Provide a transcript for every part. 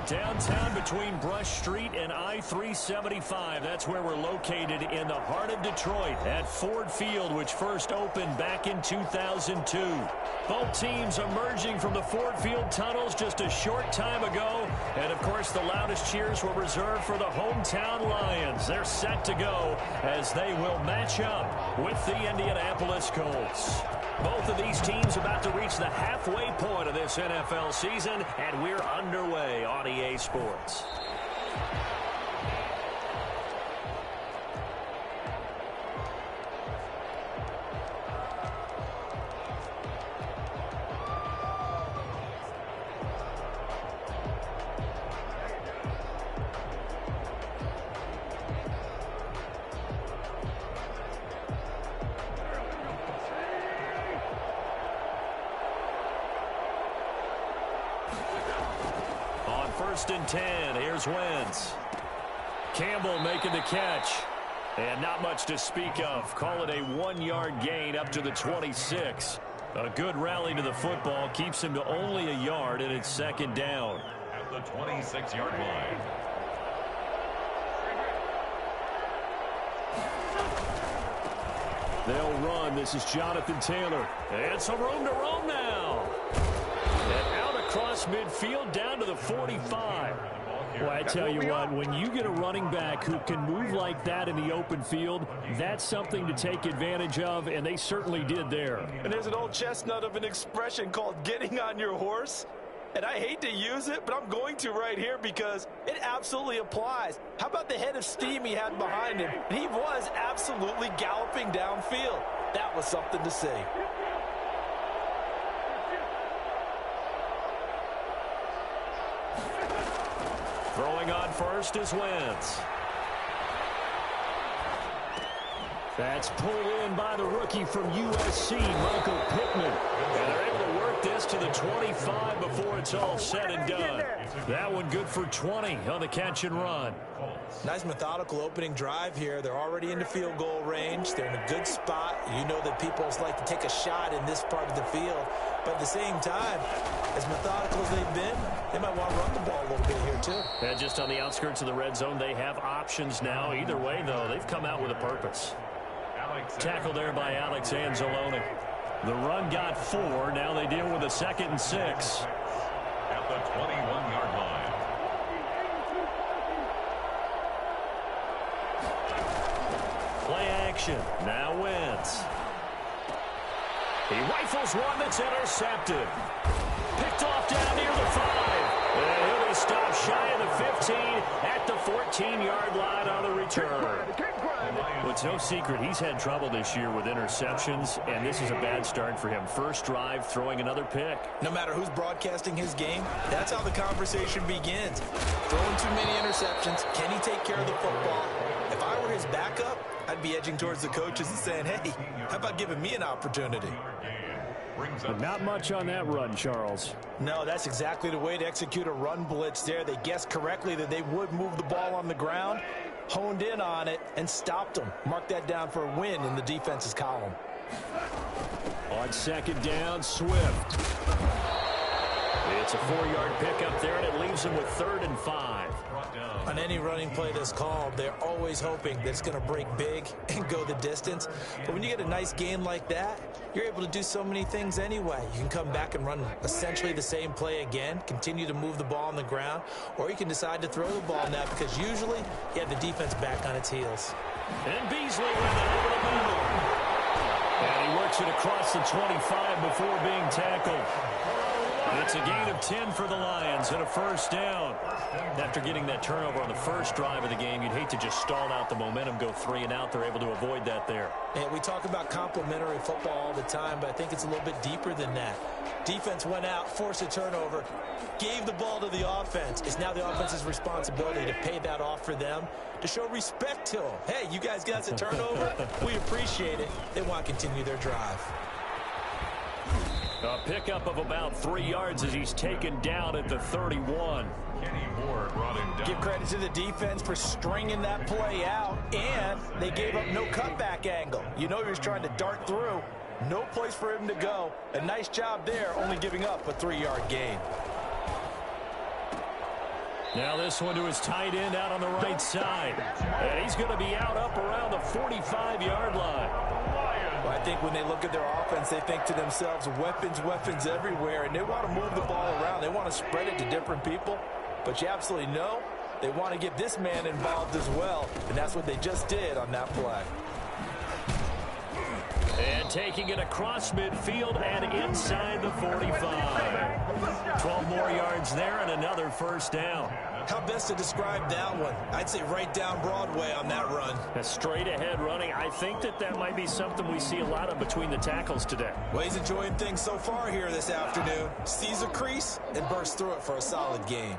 Downtown between Brush Street and I-375. That's where we're located in the heart of Detroit at Ford Field, which first opened back in 2002. Both teams emerging from the Ford Field tunnels just a short time ago. And, of course, the loudest cheers were reserved for the hometown Lions. They're set to go as they will match up with the Indianapolis Colts. Both of these teams about to reach the halfway point of this NFL season, and we're underway on EA Sports. First and 10. Here's Wentz. Campbell making the catch. And not much to speak of. Call it a 1-yard gain up to the 26. A good rally to the football. Keeps him to only a yard, and it's second down. At the 26-yard line. They'll run. This is Jonathan Taylor. And some room to roam now. And out across midfield down to the 45. Well, I tell you what, when you get a running back who can move like that in the open field, that's something to take advantage of, and they certainly did there. And there's an old chestnut of an expression called getting on your horse. And I hate to use it, but I'm going to right here because it absolutely applies. How about the head of steam he had behind him? He was absolutely galloping downfield. That was something to see. Throwing on first is Wentz. That's pulled in by the rookie from USC, Michael Pittman. And they're able to work this to the 25 before it's all said and done. That one good for 20 on the catch and run. Nice methodical opening drive here. They're already into field goal range. They're in a good spot. You know that people like to take a shot in this part of the field. But at the same time, as methodical as they've been, they might want to run the ball a little bit here too. And just on the outskirts of the red zone, they have options now. Either way, though, they've come out with a purpose. Tackle there by Alex Anzalone. The run got 4. Now they deal with a 2nd and 6. At the 21-yard line. Play action. Now Wentz. He rifles one that's intercepted. Picked off down near the 5. And he'll be stopped shy of the 15 at the 14-yard line on the return. Well, it's no secret he's had trouble this year with interceptions, and this is a bad start for him. First drive, throwing another pick. No matter who's broadcasting his game, that's how the conversation begins. Throwing too many interceptions. Can he take care of the football? If I were his backup, I'd be edging towards the coaches and saying, hey, how about giving me an opportunity? But not much on that run, Charles. No, that's exactly the way to execute a run blitz there. They guessed correctly that they would move the ball on the ground, honed in on it, and stopped them. Mark that down for a win in the defense's column. On second down, Swift. It's a 4-yard pickup there, and it leaves him with 3rd and 5. On any running play that's called, they're always hoping that it's going to break big and go the distance. But when you get a nice gain like that, you're able to do so many things anyway. You can come back and run essentially the same play again, continue to move the ball on the ground, or you can decide to throw the ball now because usually you have the defense back on its heels. And Beasley with it over the middle. And he works it across the 25 before being tackled. It's a gain of 10 for the Lions and a first down. After getting that turnover on the first drive of the game, you'd hate to just stall out the momentum, go 3 and out. They're able to avoid that there. And we talk about complementary football all the time, but I think it's a little bit deeper than that. Defense went out, forced a turnover, gave the ball to the offense. It's now the offense's responsibility to pay that off for them, to show respect to them. Hey, you guys got a turnover? We appreciate it. They want to continue their drive. A pickup of about 3 yards as he's taken down at the 31. Kenny Moore brought him down. Give credit to the defense for stringing that play out, and they gave up no cutback angle. You know he was trying to dart through. No place for him to go. A nice job there, only giving up a 3-yard gain. Now this one to his tight end out on the right side. And he's going to be out up around the 45-yard line. Well, I think when they look at their offense, they think to themselves, weapons, weapons everywhere, and they want to move the ball around. They want to spread it to different people. But you absolutely know they want to get this man involved as well, and that's what they just did on that play. And taking it across midfield and inside the 45. 12 more yards there and another first down. How best to describe that one? I'd say right down Broadway on that run. A straight ahead running. I think that might be something we see a lot of between the tackles today. Well, he's enjoying things so far here this afternoon. Sees a crease and bursts through it for a solid gain.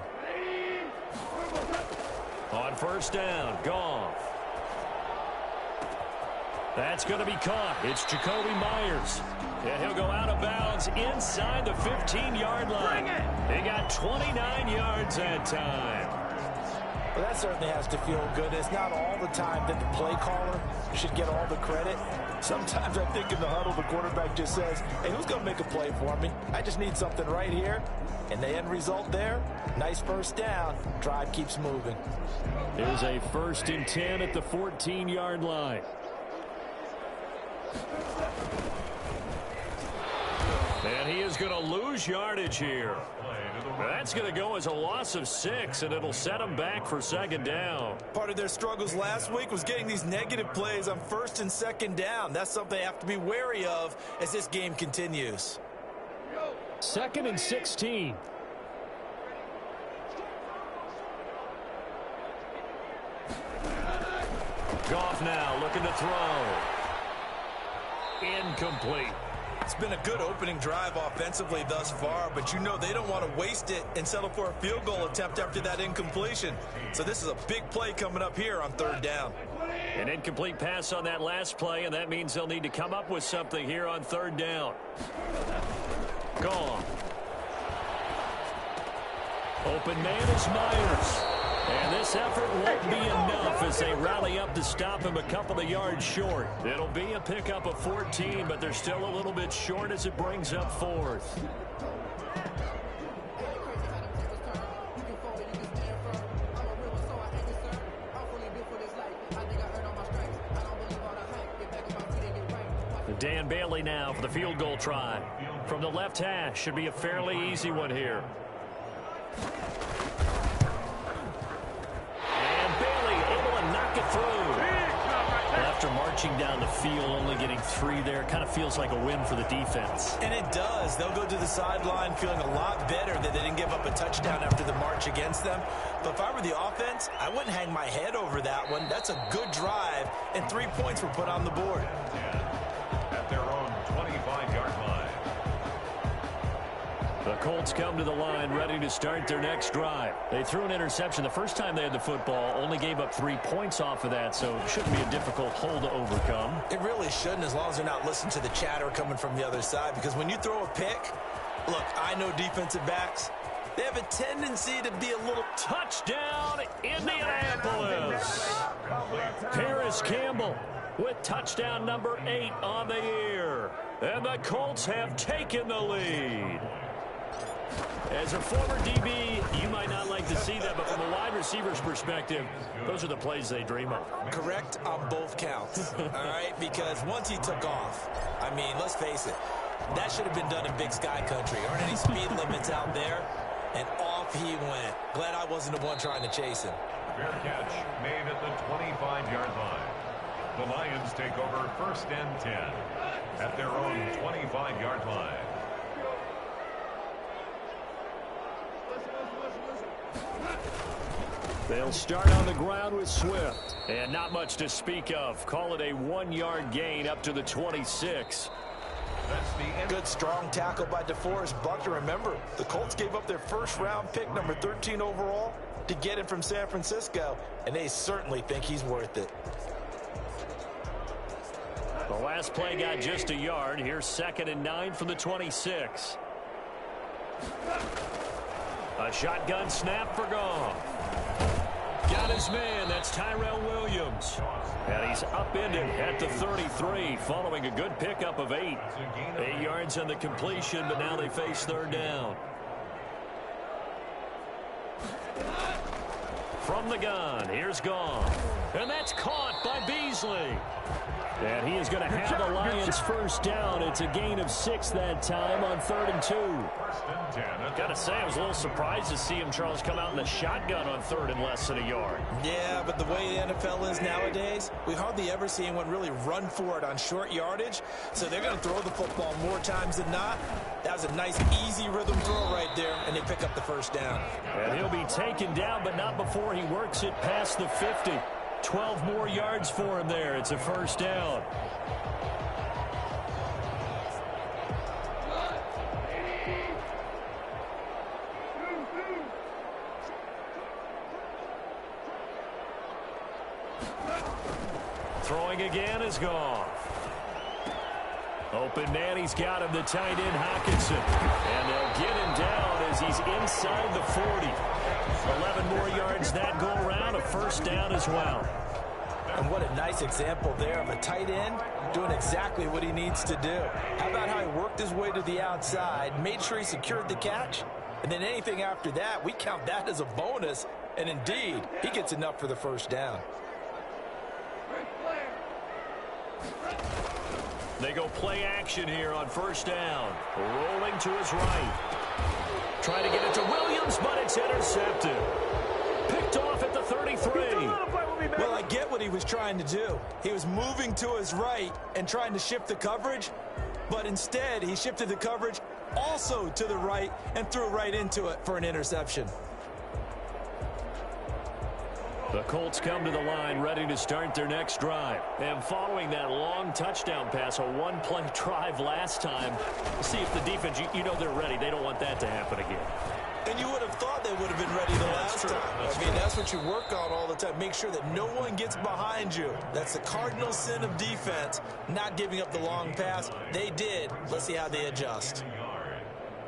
On first down, Goff. That's going to be caught. It's Jacoby Myers. And he'll go out of bounds inside the 15-yard line. He got 29 yards that time. Well, that certainly has to feel good. It's not all the time that the play caller should get all the credit. Sometimes I think in the huddle, the quarterback just says, hey, who's going to make a play for me? I just need something right here. And the end result there, nice first down. Drive keeps moving. Here's a 1st and 10 at the 14-yard line. And he is going to lose yardage here. That's going to go as a loss of 6, and it'll set him back for 2nd down. Part of their struggles last week was getting these negative plays on 1st and 2nd down. That's something they have to be wary of as this game continues. 2nd and 16. Goff now looking to throw. Incomplete. It's been a good opening drive offensively thus far, but you know they don't want to waste it and settle for a field goal attempt after that incompletion. So this is a big play coming up here on 3rd down. An incomplete pass on that last play, and that means they'll need to come up with something here on 3rd down. Gone. Open man is Myers. And this effort won't be enough as they rally up to stop him a couple of yards short. It'll be a pickup of 14, but they're still a little bit short as it brings up 4th. Dan Bailey now for the field goal try. From the left hash, should be a fairly easy one here. After marching down the field, only getting 3 there, kind of feels like a win for the defense. And it does. They'll go to the sideline feeling a lot better that they didn't give up a touchdown after the march against them. But if I were the offense, I wouldn't hang my head over that one. That's a good drive, and 3 points were put on the board. At their own 25-yard line. The Colts come to the line ready to start their next drive. They threw an interception the first time they had the football, only gave up 3 points off of that, so it shouldn't be a difficult hole to overcome. It really shouldn't, as long as they're not listening to the chatter coming from the other side, because when you throw a pick, look, I know defensive backs, they have a tendency to be a little... Touchdown, Indianapolis! Paris Campbell with touchdown number 8 on the year. And the Colts have taken the lead. As a former DB, you might not like to see that, but from a wide receiver's perspective, those are the plays they dream of. Correct on both counts, all right? Because once he took off, I mean, let's face it, that should have been done in Big Sky Country. Aren't any speed limits out there? And off he went. Glad I wasn't the one trying to chase him. Fair catch made at the 25-yard line. The Lions take over 1st and 10 at their own 25-yard line. They'll start on the ground with Swift. And not much to speak of. Call it a 1-yard gain up to the 26. Good strong tackle by DeForest Buckner. Remember, the Colts gave up their 1st-round pick, number 13 overall, to get him from San Francisco, and they certainly think he's worth it. The last play got just a yard. Here's 2nd and 9 from the 26. A shotgun snap for Goff. Got his man. That's Tyrell Williams. And he's upended at the 33 following a good pickup of 8. 8 yards on the completion, but now they face 3rd down. From the gun, here's Goff. And that's caught by Beasley. And he is going to have the Lions first down. It's a gain of 6 that time on 3rd and 2. Got to say, I was a little surprised to see him, Charles, come out in the shotgun on 3rd and less than a yard. Yeah, but the way the NFL is nowadays, we hardly ever see anyone really run for it on short yardage. So they're going to throw the football more times than not. That was a nice, easy rhythm throw right there, and they pick up the first down. And he'll be taken down, but not before he works it past the 50. 12 more yards for him there. It's a first down. Throwing again is Goff. Open man, he's got him, the tight end Hockenson. And they'll get him down as he's inside the 40. 11 more yards that go around, a first down as well. And what a nice example there of a tight end doing exactly what he needs to do. How about how he worked his way to the outside, made sure he secured the catch, and then anything after that, we count that as a bonus. And indeed, he gets enough for the first down. They go play action here on first down. Rolling to his right. Trying to get it to Williams, but it's intercepted. Picked off at the 33. Well, I get what he was trying to do. He was moving to his right and trying to shift the coverage, but instead he shifted the coverage also to the right and threw right into it for an interception. The Colts come to the line ready to start their next drive. And following that long touchdown pass, a one-play drive last time, see if the defense, you know they're ready. They don't want that to happen again. And you would have thought they would have been ready the last time. I mean, that's what you work on all the time. Make sure that no one gets behind you. That's the cardinal sin of defense, not giving up the long pass. They did. Let's see how they adjust.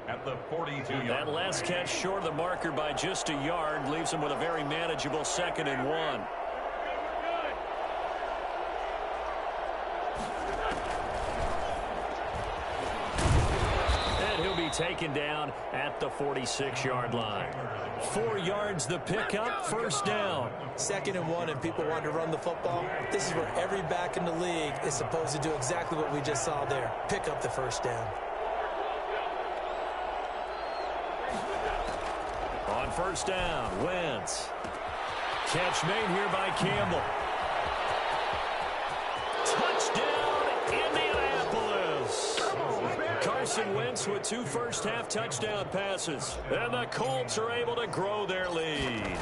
At the 42-yard That last catch short of the marker by just a yard leaves him with a very manageable 2nd and 1. And he'll be taken down at the 46-yard line. 4 yards the pickup, first down. 2nd and 1, and people want to run the football. This is where every back in the league is supposed to do exactly what we just saw there. Pick up the first down. On first down, Wentz. Catch made here by Campbell. Touchdown, Indianapolis. Carson Wentz with 2 first-half touchdown passes. And the Colts are able to grow their lead.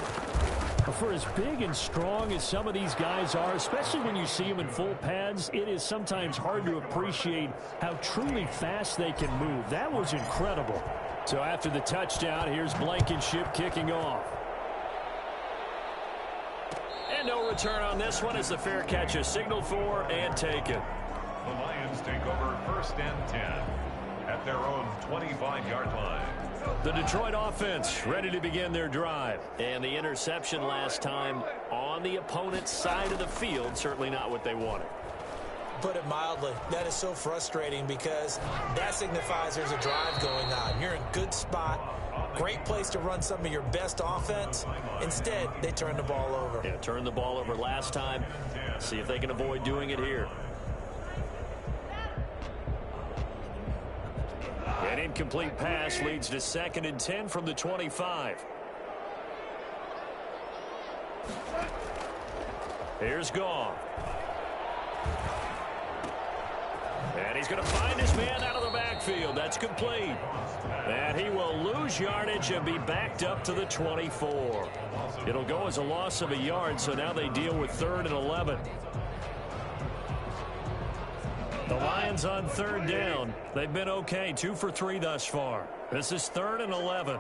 For as big and strong as some of these guys are, especially when you see them in full pads, it is sometimes hard to appreciate how truly fast they can move. That was incredible. So after the touchdown, here's Blankenship kicking off. And no return on this one as the fair catch is signaled for and taken. The Lions take over 1st and 10 at their own 25-yard line. The Detroit offense ready to begin their drive. And the interception last time on the opponent's side of the field, certainly not what they wanted. Put it mildly, that is so frustrating because that signifies there's a drive going on. You're in a good spot, great place to run some of your best offense. Instead, they turn the ball over. Yeah, turned the ball over last time. See if they can avoid doing it here. An incomplete pass leads to 2nd and 10 from the 25. Here's Goff. And he's going to find his man out of the backfield. That's complete. And he will lose yardage and be backed up to the 24. It'll go as a loss of a yard, so now they deal with 3rd and 11. The Lions on 3rd down. They've been okay, 2 for 3 thus far. This is 3rd and 11.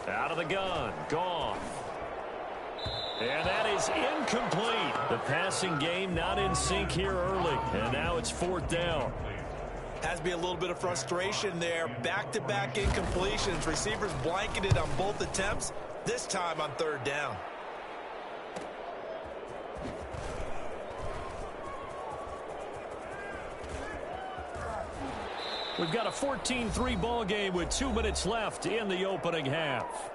Out of the gun, Goff. And that is incomplete. The passing game not in sync here early. And now it's 4th down. Has to be a little bit of frustration there. Back-to-back incompletions. Receivers blanketed on both attempts, this time on 3rd down. We've got a 14-3 ball game with 2 minutes left in the opening half.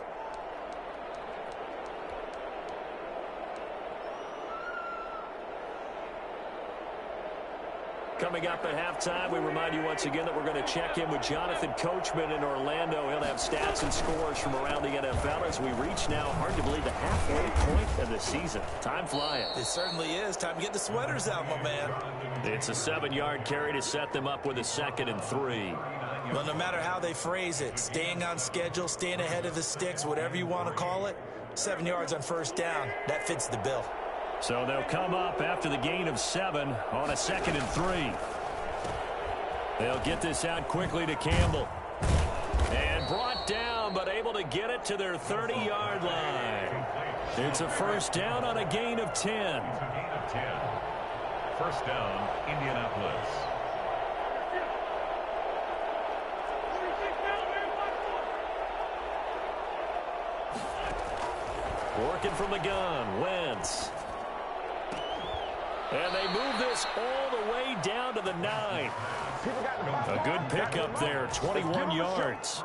Coming up at halftime, we remind you once again that we're going to check in with Jonathan Coachman in Orlando. He'll have stats and scores from around the NFL as we reach now, hard to believe, the halfway point of the season. Time flying. It certainly is. Time to get the sweaters out, my man. It's a 7-yard carry to set them up with a 2nd and 3. Well, no matter how they phrase it, staying on schedule, staying ahead of the sticks, whatever you want to call it, 7 yards on first down, that fits the bill. So they'll come up after the gain of 7 on a 2nd and 3. They'll get this out quickly to Campbell. And brought down, but able to get it to their 30-yard line. It's a first down on a gain of 10. First down, Indianapolis. Working from the gun, Wentz. And they move this all the way down to the 9. A good pickup there, 21 yards.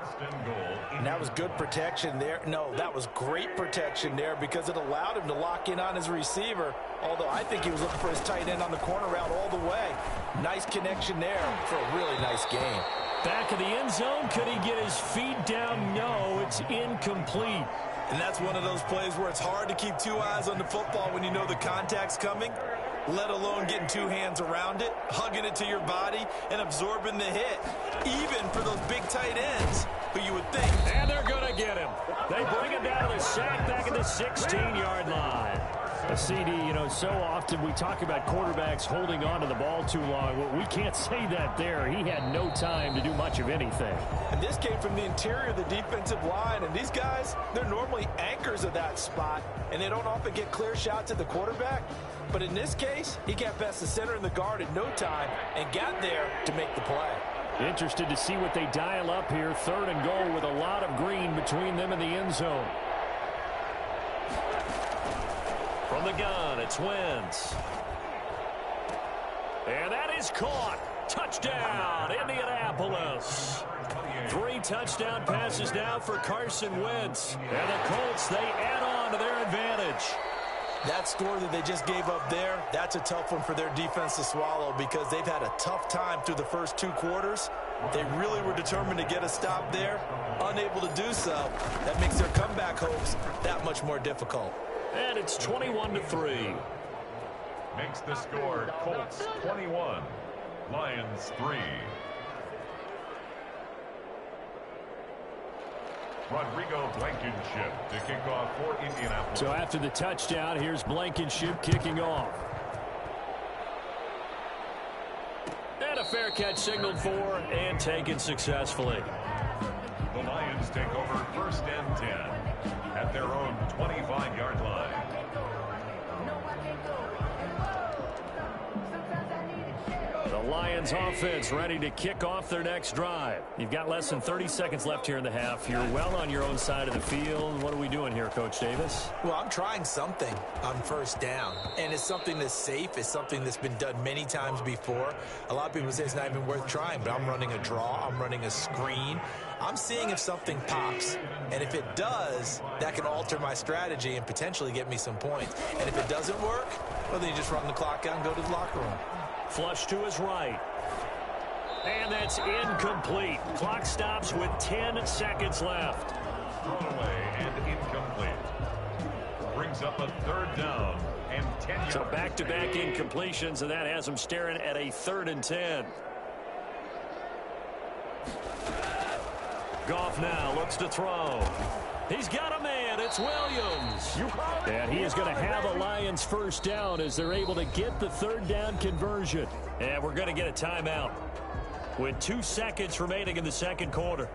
And that was good protection there. No, that was great protection there because it allowed him to lock in on his receiver, although I think he was looking for his tight end on the corner route all the way. Nice connection there for a really nice game. Back of the end zone, could he get his feet down? No, it's incomplete. And that's one of those plays where it's hard to keep 2 eyes on the football when you know the contact's coming, let alone getting 2 hands around it, hugging it to your body, and absorbing the hit, even for those big tight ends who you would think. And they're going to get him. They bring him down to the sack back at the 16-yard line. A CD, so often we talk about quarterbacks holding on to the ball too long. Well, we can't say that there. He had no time to do much of anything. And this came from the interior of the defensive line. And these guys, they're normally anchors of that spot, and they don't often get clear shots at the quarterback. But in this case, he got past the center and the guard in no time and got there to make the play. Interested to see what they dial up here. 3rd and goal with a lot of green between them and the end zone. From the gun, it's Wentz. And that is caught. Touchdown, Indianapolis. 3 touchdown passes now for Carson Wentz. And the Colts, they add on to their advantage. That score that they just gave up there, that's a tough one for their defense to swallow because they've had a tough time through the first 2 quarters. They really were determined to get a stop there, unable to do so. That makes their comeback hopes that much more difficult. And it's 21-3. Makes the score Colts 21, Lions 3. Rodrigo Blankenship to kick off for Indianapolis. So after the touchdown, here's Blankenship kicking off. And a fair catch signaled for and taken successfully. The Lions take over 1st and 10 at their own 25-yard line. The Lions offense ready to kick off their next drive. You've got less than 30 seconds left here in the half. You're well on your own side of the field. What are we doing here, Coach Davis? Well, I'm trying something on first down, and it's something that's safe. It's something that's been done many times before. A lot of people say it's not even worth trying, but I'm running a draw. I'm running a screen. I'm seeing if something pops, and if it does, that can alter my strategy and potentially get me some points. And if it doesn't work, well, then you just run the clock out and go to the locker room. Flush to his right. And that's incomplete. Clock stops with 10 seconds left. Thrown away and incomplete. Brings up a 3rd down and 10 yards. So back-to-back incompletions, and that has him staring at a 3rd and 10. Goff now looks to throw. He's got a man. It's Williams. And he is going to have a Lions first down as they're able to get the 3rd down conversion. And we're going to get a timeout with 2 seconds remaining in the 2nd quarter.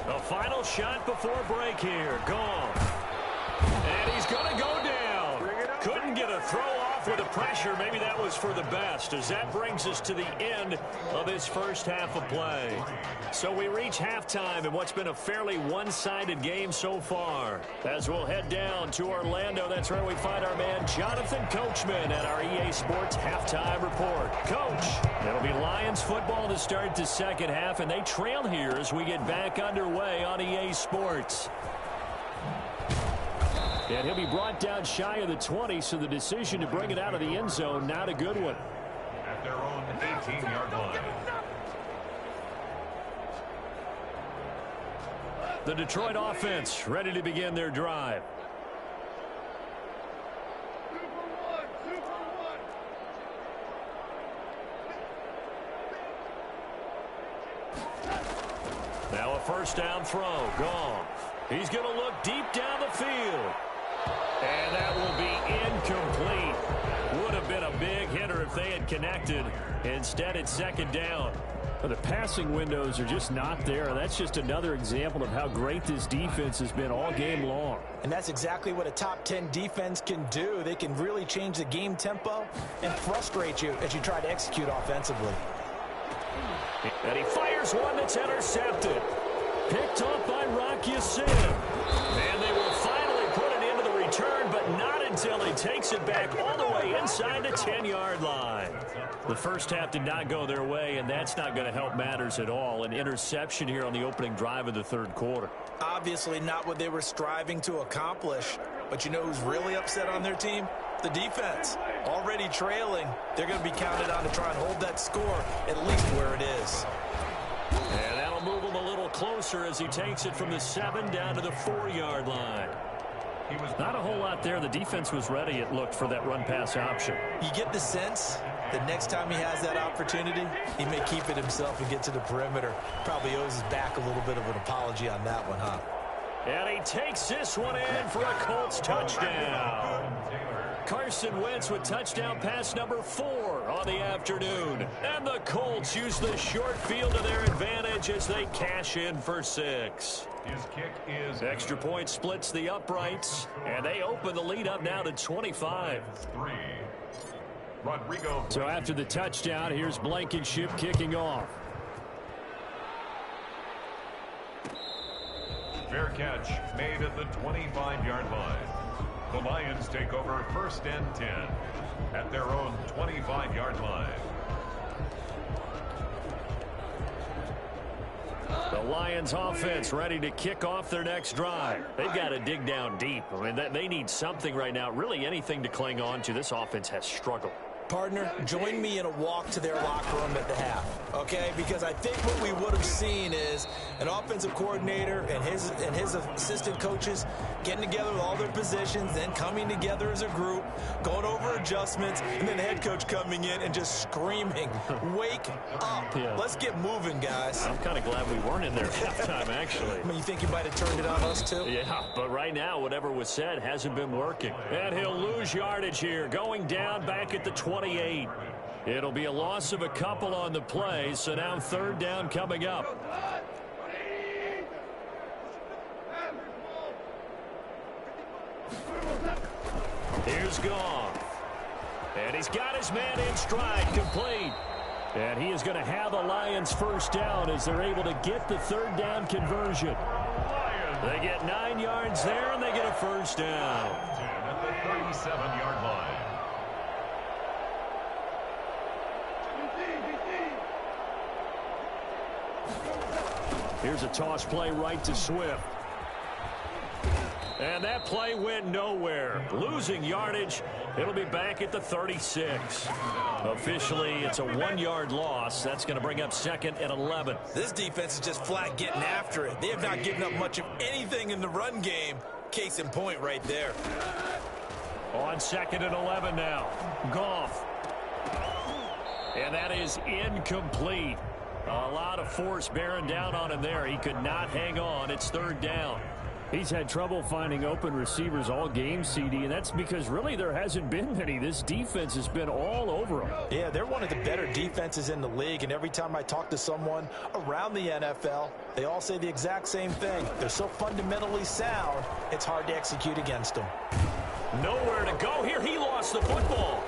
The final shot before break here. Gone. And he's going to go down. Couldn't get a throw off off with the pressure. Maybe that was for the best, as that brings us to the end of this first half of play. So we reach halftime in what's been a fairly one-sided game so far. As we'll head down to Orlando, that's where we find our man Jonathan Coachman at our EA Sports Halftime Report. Coach, it'll be Lions football to start the second half, and they trail here as we get back underway on EA Sports. And he'll be brought down shy of the 20, so the decision to bring it out of the end zone, not a good one. At their own 18-yard line. The Detroit offense ready to begin their drive. Now a first down throw. Goff. He's going to look deep down the field. And that will be incomplete. Would have been a big hitter if they had connected. Instead, it's second down. Well, the passing windows are just not there. That's just another example of how great this defense has been all game long. And that's exactly what a top 10 defense can do. They can really change the game tempo and frustrate you as you try to execute offensively. And he fires one that's intercepted. Picked up by Rocky Sin. And they will finally put it into the return, but not until he takes it back all the way inside the 10-yard line. The first half did not go their way, and that's not going to help matters at all. An interception here on the opening drive of the third quarter. Obviously not what they were striving to accomplish. But you know who's really upset on their team? The defense. Already trailing. They're going to be counted on to try and hold that score at least where it is. And that'll move him a little closer as he takes it from the 7 down to the 4-yard line. He was not a whole lot there. The defense was ready, it looked, for that run-pass option. You get the sense that next time he has that opportunity, he may keep it himself and get to the perimeter. Probably owes his back a little bit of an apology on that one, huh? And he takes this one in for a Colts touchdown. Carson Wentz with touchdown pass number 4 on the afternoon. And the Colts use the short field to their advantage as they cash in for 6. His kick is extra point splits the uprights, and they open the lead up now to 25. 3. Rodrigo. So after the touchdown, here's Blankenship kicking off. Fair catch made at the 25-yard line. The Lions take over first and 10 at their own 25-yard line. The Lions offense ready to kick off their next drive. They've got to dig down deep. I mean, they need something right now, really anything to cling on to. This offense has struggled. Partner, join me in a walk to their locker room at the half, okay? Because I think what we would have seen is an offensive coordinator and his assistant coaches getting together with all their positions, then coming together as a group, going over adjustments, and then the head coach coming in and just screaming, "Wake up. Yeah. Let's get moving, guys." I'm kind of glad we weren't in there at halftime, actually. I mean, you think you might have turned it on us, too? Yeah, but right now, whatever was said hasn't been working. And he'll lose yardage here, going down back at the 28. It'll be a loss of a couple on the play, so now third down coming up. Here's Goff. And he's got his man in stride, complete. And he is going to have the Lions first down as they're able to get the third down conversion. They get 9 yards there, and they get a first down. At the 37-yard line. Here's a toss play right to Swift. And that play went nowhere. Losing yardage. It'll be back at the 36. Officially, it's a 1-yard loss. That's going to bring up second and 11. This defense is just flat getting after it. They have not given up much of anything in the run game. Case in point right there. On second and 11 now. Goff. And that is incomplete. A lot of force bearing down on him there. He could not hang on. It's third down. He's had trouble finding open receivers all game, CD, and that's because really there hasn't been many. This defense has been all over him. Yeah, they're one of the better defenses in the league, and every time I talk to someone around the NFL, they all say the exact same thing. They're so fundamentally sound, it's hard to execute against them. Nowhere to go here. He lost the football.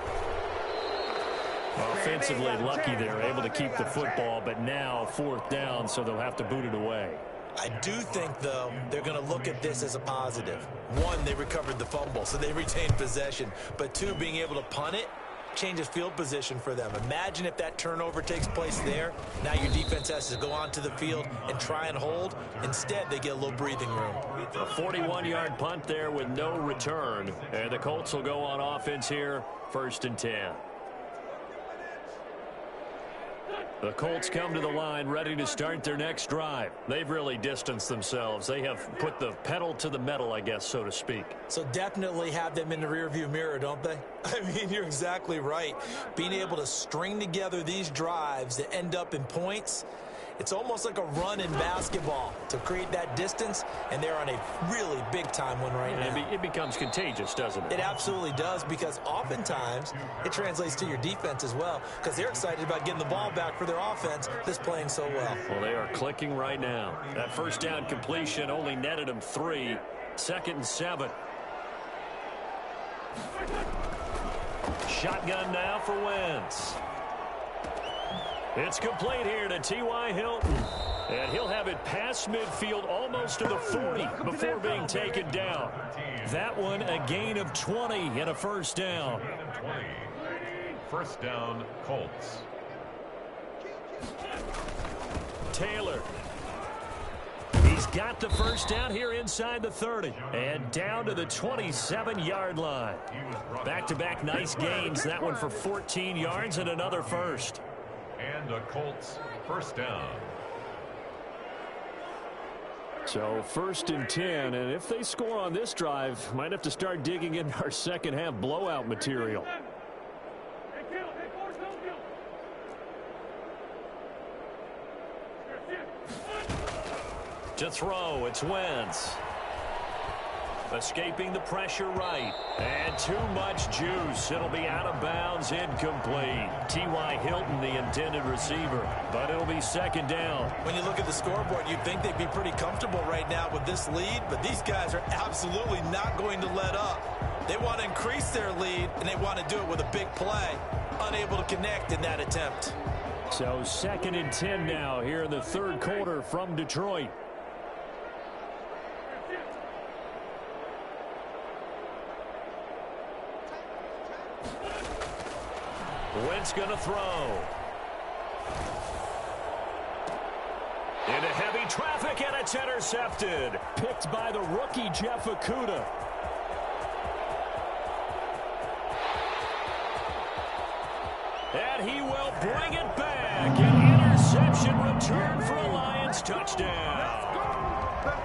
Offensively lucky they're able to keep the football, but now 4th down, so they'll have to boot it away. I do think, though, they're going to look at this as a positive. One, they recovered the fumble, so they retained possession. But two, being able to punt it changes field position for them. Imagine if that turnover takes place there. Now your defense has to go onto the field and try and hold. Instead, they get a little breathing room. A 41-yard punt there with no return. And the Colts will go on offense here, 1st and 10. The Colts come to the line ready to start their next drive. They've really distanced themselves. They have put the pedal to the metal, I guess, so to speak. So definitely have them in the rearview mirror, don't they? I mean, you're exactly right. Being able to string together these drives that end up in points, it's almost like a run in basketball to create that distance, and they're on a really big-time one right now. It becomes contagious, doesn't it? It absolutely does, because oftentimes it translates to your defense as well, because they're excited about getting the ball back for their offense that's playing so well. Well, they are clicking right now. That 1st down completion only netted them 3. 2nd and 7. Shotgun now for Wentz. It's complete here to T.Y. Hilton. And he'll have it past midfield almost to the 40 before being taken down. That one a gain of 20 and a 1st down. 1st down, Colts. Taylor. He's got the 1st down here inside the 30. And down to the 27-yard line. Back-to-back nice gains. That one for 14 yards and another 1st. And the Colts 1st down. So 1st and 10, and if they score on this drive, might have to start digging in our second half blowout material. To throw, it's Wentz. Escaping the pressure right. And too much juice. It'll be out of bounds, incomplete. T.Y. Hilton, the intended receiver. But it'll be 2nd down. When you look at the scoreboard, you'd think they'd be pretty comfortable right now with this lead, but these guys are absolutely not going to let up. They want to increase their lead, and they want to do it with a big play. Unable to connect in that attempt. So 2nd and 10 now here in the 3rd quarter from Detroit. Wentz going to throw. Into heavy traffic, and it's intercepted. Picked by the rookie, Jeff Okudah. And he will bring it back. An interception return for a Lions touchdown.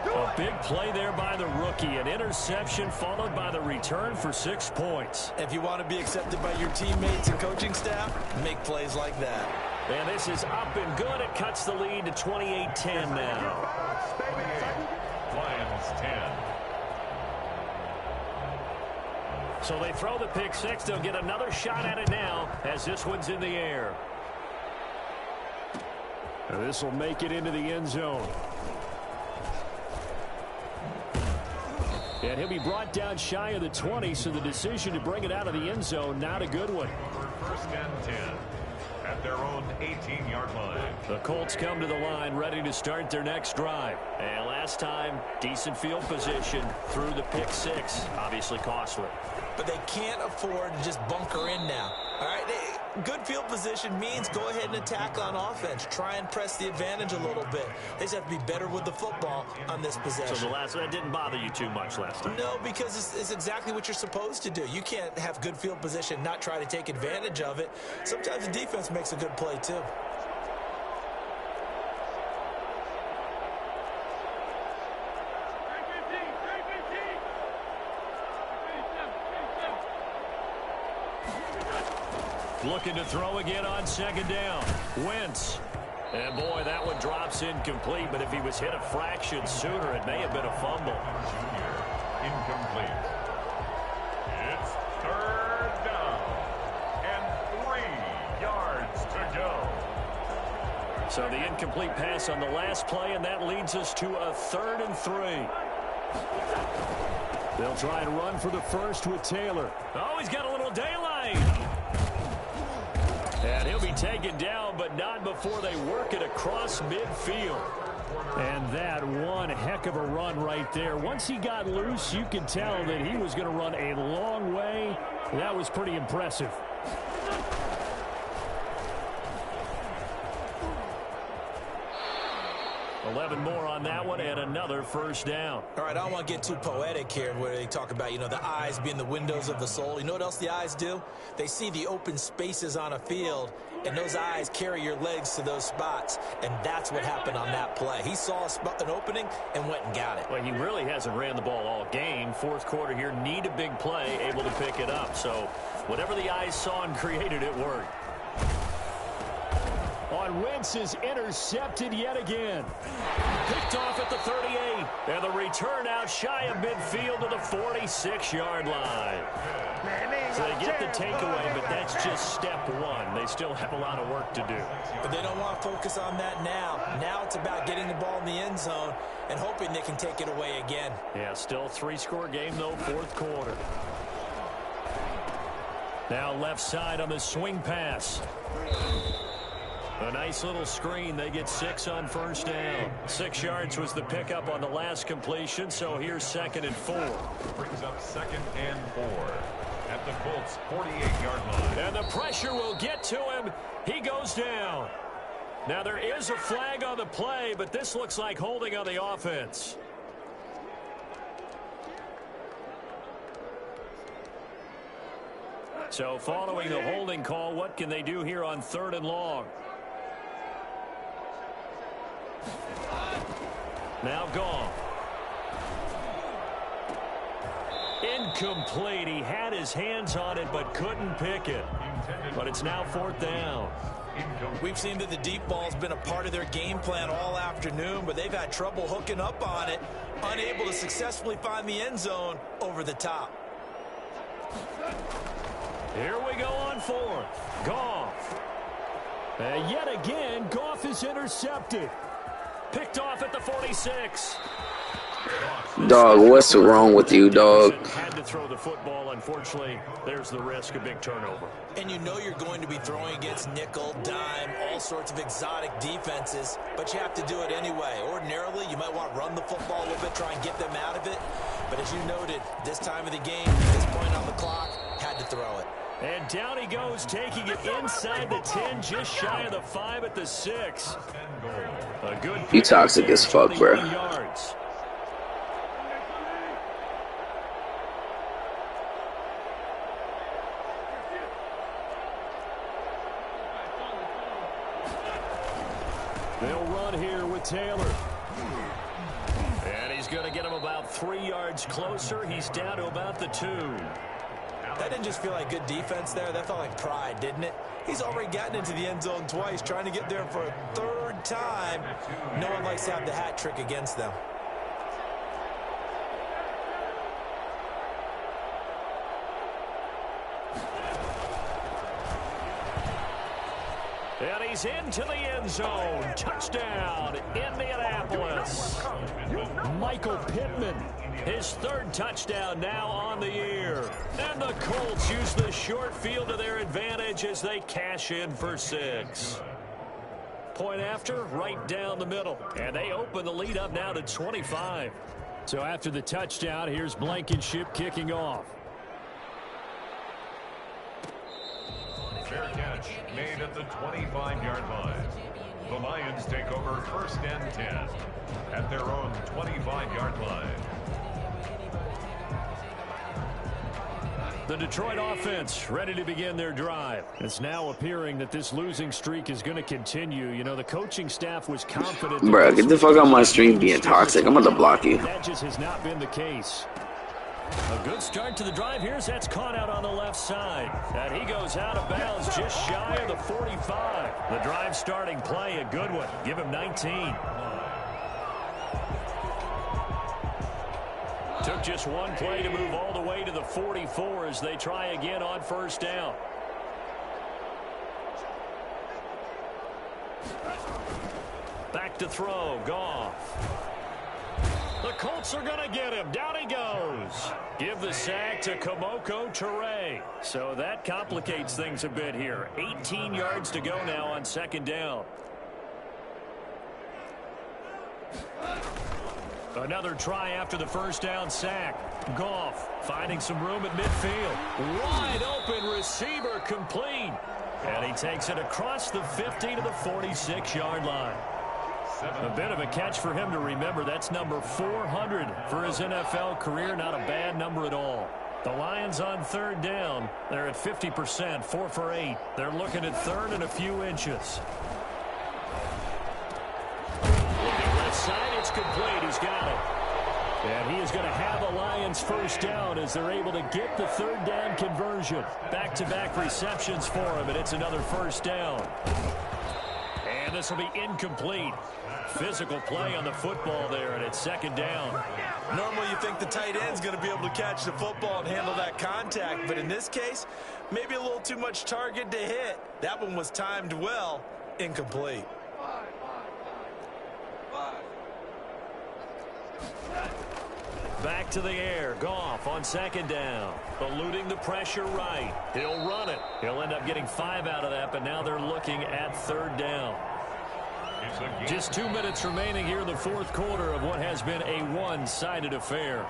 A big play there by the rookie. An interception followed by the return for 6 points. If you want to be accepted by your teammates and coaching staff, make plays like that. And this is up and good. It cuts the lead to 28-10 now. Lions 10. So they throw the pick 6. They'll get another shot at it now as this one's in the air. And this will make it into the end zone. And he'll be brought down shy of the 20, so the decision to bring it out of the end zone, not a good one. 1st and 10 at their own 18-yard line. The Colts come to the line ready to start their next drive. And last time, decent field position through the pick 6. Obviously costly. But they can't afford to just bunker in now. All right, good field position means go ahead and attack on offense. Try and press the advantage a little bit. They just have to be better with the football on this possession. So the last one didn't bother you too much last time? No, because it's exactly what you're supposed to do. You can't have good field position, not try to take advantage of it. Sometimes the defense makes a good play, too. Looking to throw again on 2nd down. Wentz. And boy, that one drops incomplete, but if he was hit a fraction sooner, it may have been a fumble. Junior, incomplete. It's 3rd down and 3 yards to go. So the incomplete pass on the last play, and that leads us to a 3rd and 3. They'll try and run for the 1st with Taylor. Oh, he's got a little daylight. taken down, but not before they work it across midfield. And that one heck of a run right there. Once he got loose, you could tell that he was going to run a long way. That was pretty impressive. 11 more on that one and another first down. All right, I don't want to get too poetic here where they talk about, the eyes being the windows of the soul. You know what else the eyes do? They see the open spaces on a field, and those eyes carry your legs to those spots, and that's what happened on that play. He saw an opening and went and got it. Well, he really hasn't ran the ball all game. Fourth quarter here, need a big play, able to pick it up. So whatever the eyes saw and created, it worked. On Wentz is intercepted yet again. Picked off at the 38. And the return out shy of midfield to the 46-yard line. So they get the takeaway, but that's just step one. They still have a lot of work to do. But they don't want to focus on that now. Now it's about getting the ball in the end zone and hoping they can take it away again. Yeah, still three-score game, though, fourth quarter. Now left side on the swing pass. A nice little screen. They get 6 on first down. 6 yards was the pickup on the last completion, so here's 2nd and 4. Brings up 2nd and 4 at the Colts 48-yard line. And the pressure will get to him. He goes down. Now there is a flag on the play, but this looks like holding on the offense. So following the holding call, what can they do here on 3rd and long? Now gone. Incomplete. He had his hands on it but couldn't pick it. But it's now 4th down. We've seen that the deep ball's been a part of their game plan all afternoon, but they've had trouble hooking up on it, unable to successfully find the end zone over the top. Here we go on 4th. Goff. And yet again, Goff is intercepted. Picked off at the 46. Dog, what's wrong with you, dog? Had to throw the football. Unfortunately, there's the risk of big turnover. And you know you're going to be throwing against nickel, dime, all sorts of exotic defenses, but you have to do it anyway. Ordinarily, you might want to run the football a little bit, try and get them out of it. But as you noted, this time of the game, this point on the clock, had to throw it. And down he goes, taking it inside the 10, just shy of the 5 at the 6. A good You toxic as fuck, bro. Yards. They'll run here with Taylor. And he's going to get him about 3 yards closer. He's down to about the 2. That didn't just feel like good defense there. That felt like pride, didn't it? He's already gotten into the end zone twice, trying to get there for a 3rd time. No one likes to have the hat trick against them. And he's into the end zone. Touchdown, Indianapolis. Michael Pittman. His 3rd touchdown now on the year. And the Colts use the short field to their advantage as they cash in for 6. Point after, right down the middle. And they open the lead up now to 25. So after the touchdown, here's Blankenship kicking off. Fair catch made at the 25-yard line. The Lions take over 1st and 10 at their own 25-yard line. The Detroit offense ready to begin their drive. It's now appearing that this losing streak is going to continue. You know, the coaching staff was confident. Bruh, get the fuck out of my stream being toxic. I'm about to block you. That just has not been the case. A good start to the drive here. That's caught out on the left side. And he goes out of bounds just shy of the 45. The drive starting play, a good one. Give him 19. Took just one play to move all the way to the 44 as they try again on 1st down. Back to throw. Goff. The Colts are going to get him. Down he goes. Give the sack to Kamoko Toure. So that complicates things a bit here. 18 yards to go now on second down. Another try after the first down sack. Goff finding some room at midfield. Wide open receiver complete. And he takes it across the 50 to the 46-yard line. A bit of a catch for him to remember. That's number 400 for his NFL career. Not a bad number at all. The Lions on third down. They're at 50%, 4 for 8. They're looking at third and a few inches. Left side, it's complete. He's got it. And he is going to have a Lions first down as they're able to get the third down conversion. Back-to-back receptions for him, and it's another first down. And this will be incomplete. Physical play on the football there, and it's second down. Normally you think the tight end's going to be able to catch the football and handle that contact, but in this case, maybe a little too much target to hit. That one was timed well, incomplete. Back to the air. Goff on second down. Eluding the pressure right. He'll run it. He'll end up getting 5 out of that, but now they're looking at third down. Just 2 minutes remaining here in the fourth quarter of what has been a one-sided affair.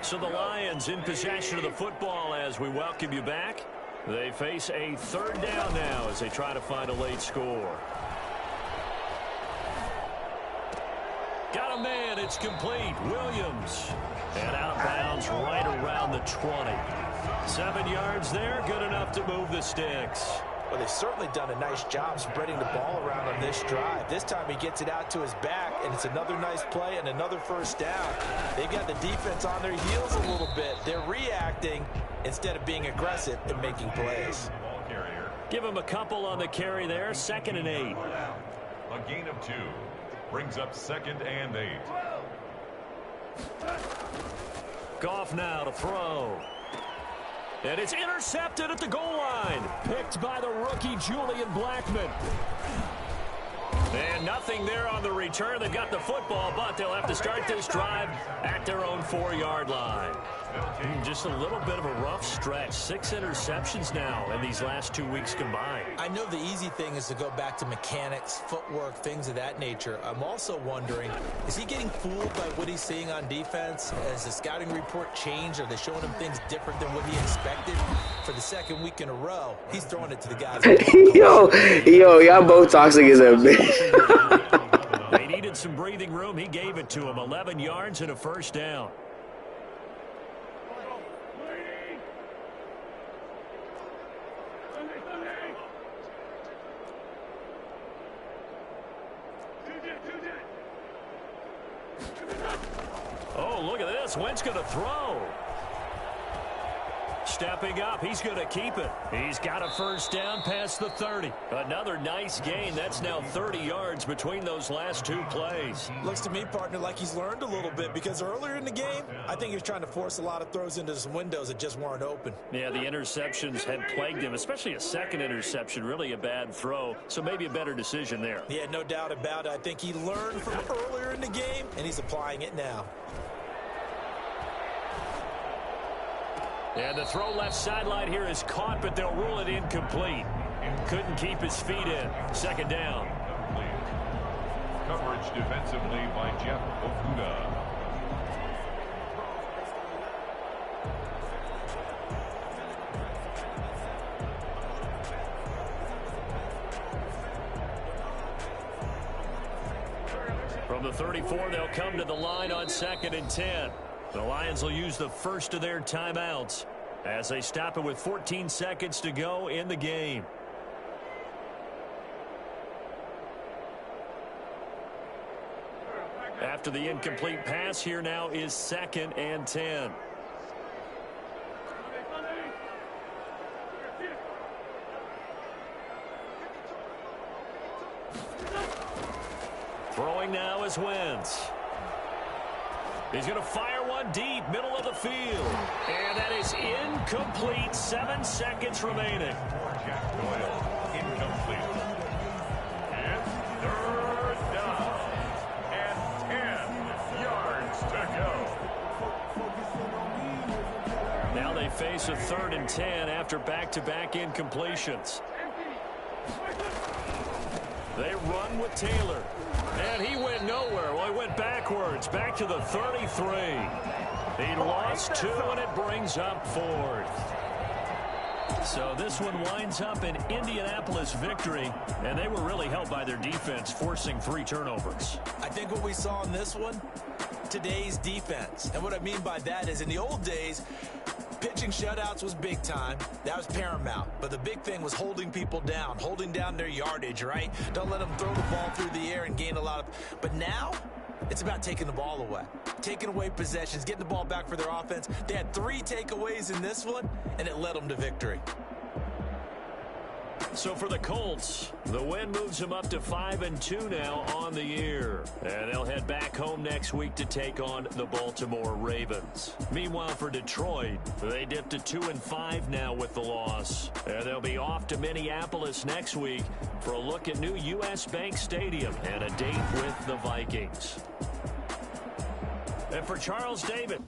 So the Lions in possession of the football as we welcome you back. They face a third down now as they try to find a late score. Got a man. It's complete. Williams. And out of bounds right around the 20. 7 yards there. Good enough to move the sticks. Well, they've certainly done a nice job spreading the ball around on this drive. This time he gets it out to his back, and it's another nice play and another first down. They've got the defense on their heels a little bit. They're reacting instead of being aggressive and making plays. Give him a couple on the carry there. 2nd and 8. A gain of 2 brings up 2nd and 8. Goff now to throw. And it's intercepted at the goal line. Picked by the rookie Julian Blackmon. And nothing there on the return. They've got the football, but they'll have to start this drive at their own 4-yard line. Just a little bit of a rough stretch. 6 interceptions now in these last 2 weeks combined. I know the easy thing is to go back to mechanics, footwork, things of that nature. I'm also wondering, is he getting fooled by what he's seeing on defense? Has the scouting report changed? Are they showing him things different than what he expected? For the 2nd week in a row, he's throwing it to the guys. yo, y'all both toxic as a bitch. They needed some breathing room. He gave it to him. 11 yards and a first down. Oh, look at this. Wentz going to throw. Stepping up. He's going to keep it. He's got a first down past the 30. Another nice gain. That's now 30 yards between those last 2 plays. Looks to me, partner, like he's learned a little bit because earlier in the game, I think he was trying to force a lot of throws into some windows that just weren't open. Yeah, the interceptions had plagued him, especially a 2nd interception. Really a bad throw, so maybe a better decision there. Yeah, no doubt about it. I think he learned from earlier in the game, and he's applying it now. And the throw left sideline here is caught, but they'll rule it incomplete. Couldn't keep his feet in. 2nd down. Coverage defensively by Jeff Okuda. From the 34, they'll come to the line on 2nd and 10. The Lions will use the first of their timeouts as they stop it with 14 seconds to go in the game. After the incomplete pass, here now is 2nd and 10. Throwing now is Wentz. He's going to fire one deep, middle of the field. And that is incomplete. 7 seconds remaining. incomplete. It's third down and 10 yards to go. Now they face a 3rd and 10 after back-to-back incompletions. They run with Taylor. And he went nowhere. Well, he went backwards, back to the 33. He lost 2, and it brings up 4th. So this one winds up an Indianapolis victory, and they were really helped by their defense, forcing 3 turnovers. I think what we saw in this one, today's defense. And what I mean by that is in the old days, pitching shutouts was big time. That was paramount. But the big thing was holding people down, holding down their yardage, right? Don't let them throw the ball through the air and gain a lot of... But now, it's about taking the ball away. Taking away possessions, getting the ball back for their offense. They had 3 takeaways in this one, and it led them to victory. So for the Colts, the win moves them up to 5-2 now on the year. And they'll head back home next week to take on the Baltimore Ravens. Meanwhile, for Detroit, they dipped to 2-5 now with the loss. And they'll be off to Minneapolis next week for a look at new U.S. Bank Stadium and a date with the Vikings. And for Charles David.